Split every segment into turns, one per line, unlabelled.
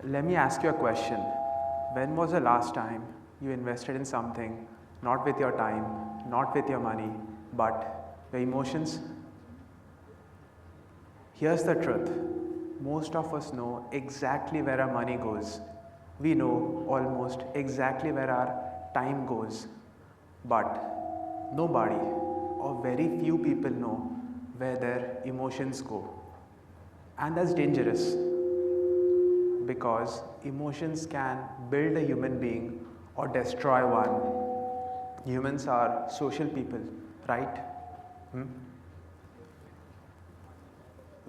Let me ask you a question. When was the last time you invested in something not with your time, not with your money, but your emotions? Here's the truth. Most of us know exactly where our money goes. We know almost exactly where our time goes. But nobody or very few people know where their emotions go. And that's dangerous because emotions can build a human being or destroy one. Humans are social people, right? Hmm?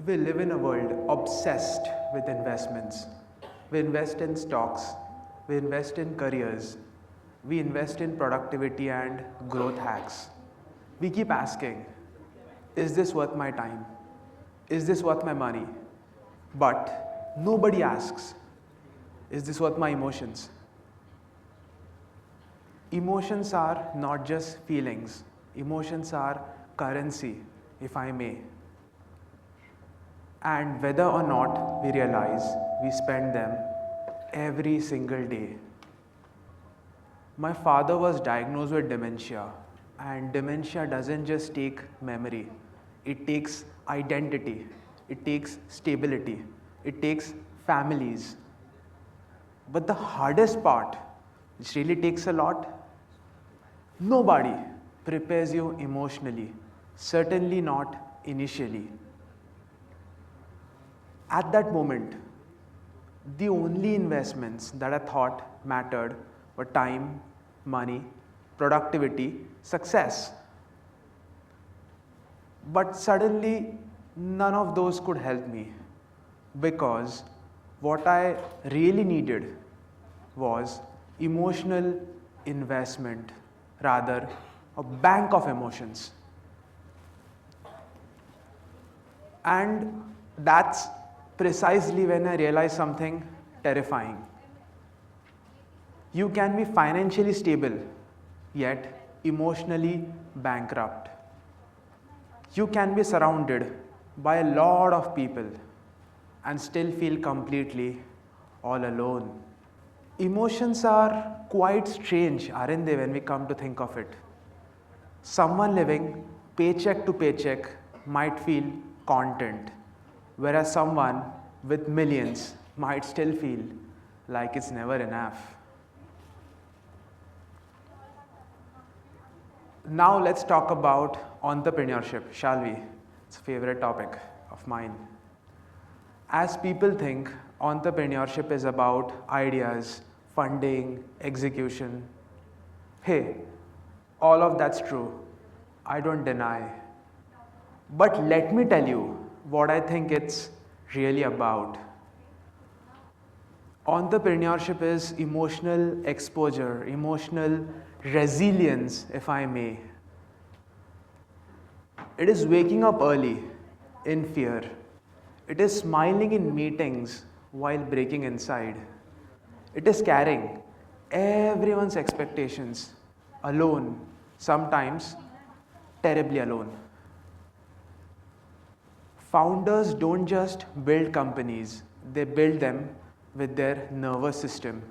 We live in a world obsessed with investments. We invest in stocks, we invest in careers, we invest in productivity and growth hacks. We keep asking, is this worth my time? Is this worth my money? But nobody asks, is this worth my emotions? Emotions are not just feelings, emotions are currency, if I may. And whether or not we realize, we spend them every single day. My father was diagnosed with dementia, and dementia doesn't just take memory, it takes identity, it takes stability, it takes families. But the hardest part, which really takes a lot, nobody prepares you emotionally, certainly not initially. At that moment, the only investments that I thought mattered were time, money, productivity, success. But suddenly, none of those could help me because what I really needed was emotional investment, rather, a bank of emotions. And that's precisely when I realized something terrifying. You can be financially stable, yet emotionally bankrupt. You can be surrounded by a lot of people and still feel completely all alone. Emotions are quite strange, aren't they, when we come to think of it? Someone living paycheck to paycheck might feel content, whereas someone with millions might still feel like it's never enough. Now let's talk about entrepreneurship, shall we? It's a favorite topic of mine. As people think entrepreneurship is about ideas, funding, execution, hey, all of that's true. I don't deny. But let me tell you what I think it's really about. Entrepreneurship is emotional exposure, emotional resilience, if I may. It is waking up early in fear. It is smiling in meetings while breaking inside. It is carrying everyone's expectations alone, sometimes terribly alone. Founders don't just build companies, they build them with their nervous system,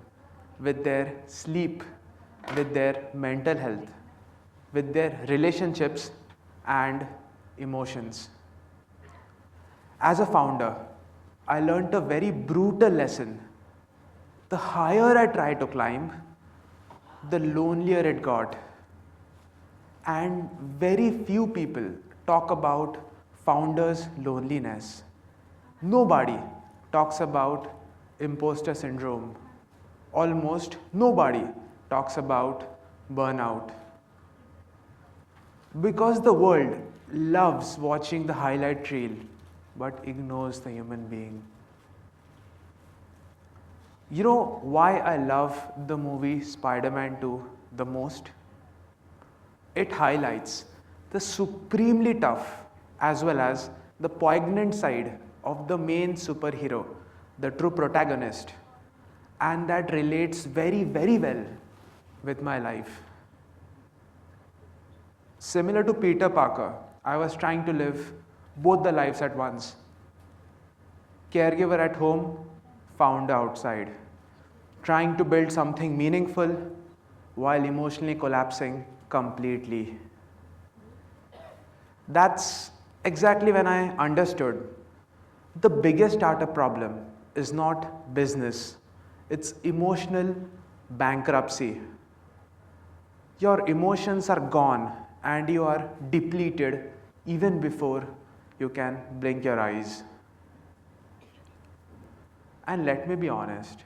with their sleep, with their mental health, with their relationships and emotions. As a founder, I learned a very brutal lesson. The higher I tried to climb, the lonelier it got. And very few people talk about founders' loneliness. Nobody talks about imposter syndrome. Almost nobody talks about burnout. Because the world loves watching the highlight reel but ignores the human being. You know why I love the movie Spider Man 2 the most? It highlights the supremely tough as well as the poignant side of the main superhero, the true protagonist, and that relates very, very well with my life. Similar to Peter Parker, I was trying to live both the lives at once, caregiver at home, found outside, trying to build something meaningful while emotionally collapsing completely. That's exactly when I understood the biggest startup problem is not business, it's emotional bankruptcy. Your emotions are gone and you are depleted even before you can blink your eyes. And let me be honest,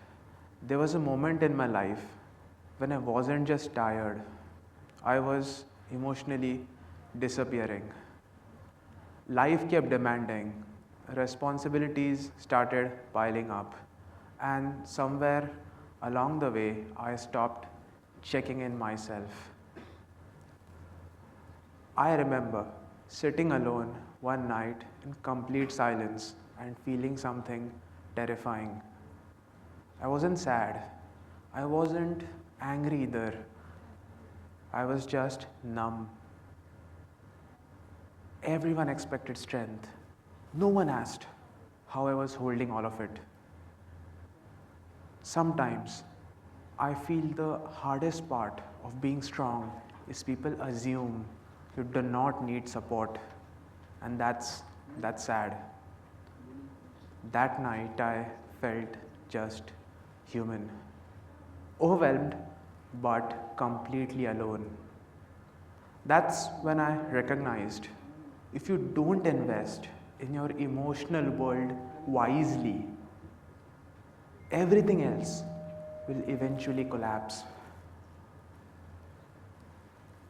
there was a moment in my life when I wasn't just tired, I was emotionally disappearing. Life kept demanding, responsibilities started piling up, and somewhere along the way, I stopped checking in myself. I remember sitting alone one night in complete silence and feeling something terrifying. I wasn't sad, I wasn't angry either, I was just numb. Everyone expected strength. No one asked how I was holding all of it. Sometimes I feel the hardest part of being strong is people assume you do not need support, and that's sad. That night I felt just human, overwhelmed but completely alone. That's when I recognized if you don't invest in your emotional world wisely, everything else will eventually collapse.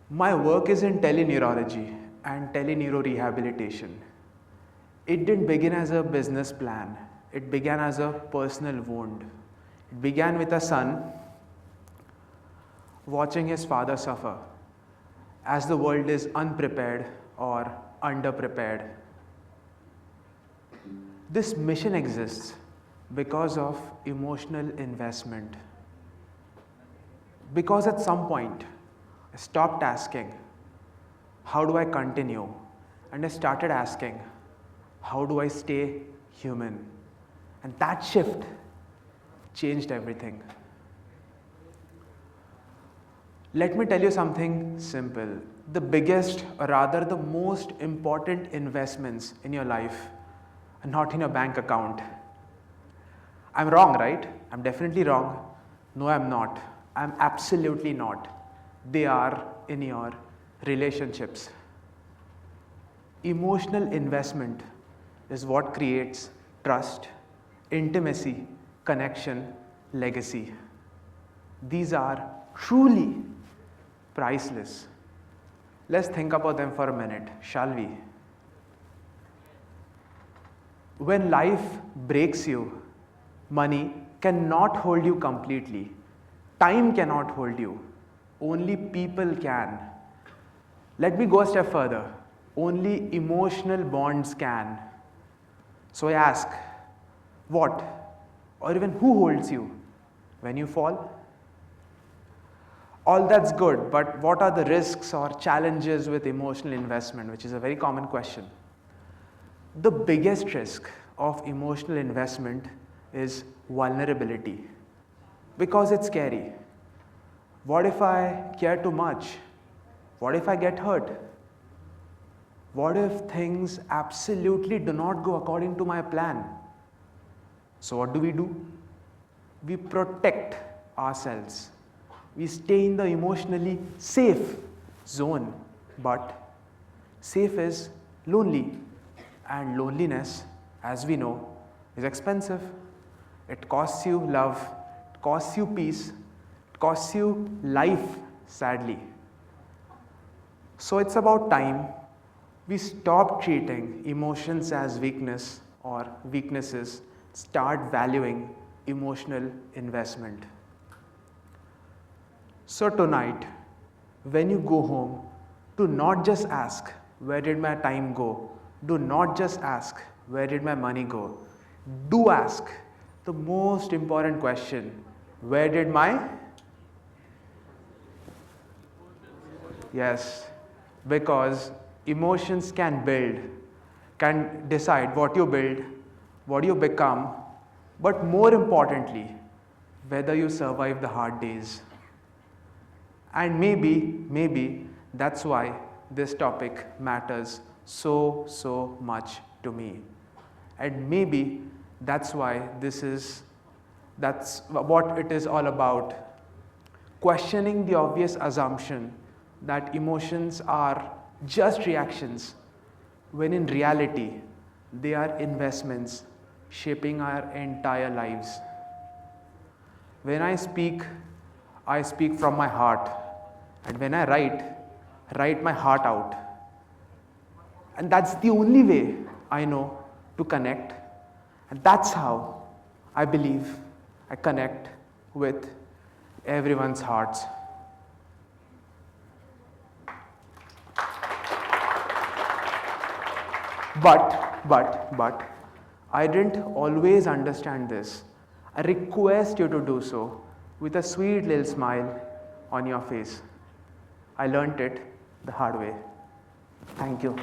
My work is in teleneurology and teleneurorehabilitation. It didn't begin as a business plan, it began as a personal wound. It began with a son watching his father suffer as the world is unprepared or underprepared. This mission exists because of emotional investment. Because at some point, I stopped asking, how do I continue? And I started asking, how do I stay human? And that shift changed everything. Let me tell you something simple. The biggest, or rather the most important investments in your life are not in your bank account. I'm wrong, right? I'm definitely wrong. No, I'm not. I'm absolutely not. They are in your relationships. Emotional investment is what creates trust, intimacy, connection, legacy. These are truly priceless. Let's think about them for a minute, shall we? When life breaks you, money cannot hold you completely. Time cannot hold you. Only people can. Let me go a step further. Only emotional bonds can. So I ask, what or even who holds you when you fall? All that's good, but what are the risks or challenges with emotional investment, which is a very common question? The biggest risk of emotional investment is vulnerability because it's scary. What if I care too much? What if I get hurt? What if things absolutely do not go according to my plan? So, what do? We protect ourselves. We stay in the emotionally safe zone, but safe is lonely, and loneliness, as we know, is expensive. It costs you love, it costs you peace, it costs you life, sadly. So it's about time we stop treating emotions as weakness or weaknesses, start valuing emotional investment. So tonight, when you go home, do not just ask, where did my time go? Do not just ask, where did my money go? Do ask the most important question, where did my... Yes, because emotions can build, can decide what you build, what you become, but more importantly, whether you survive the hard days. And maybe that's why this topic matters so much to me. And maybe that's why that's what it is all about. Questioning the obvious assumption that emotions are just reactions, when in reality, they are investments shaping our entire lives. When I speak from my heart. And when I write my heart out. And that's the only way I know to connect. And that's how I believe I connect with everyone's hearts. But, I didn't always understand this. I request you to do so with a sweet little smile on your face. I learnt it the hard way. Thank you.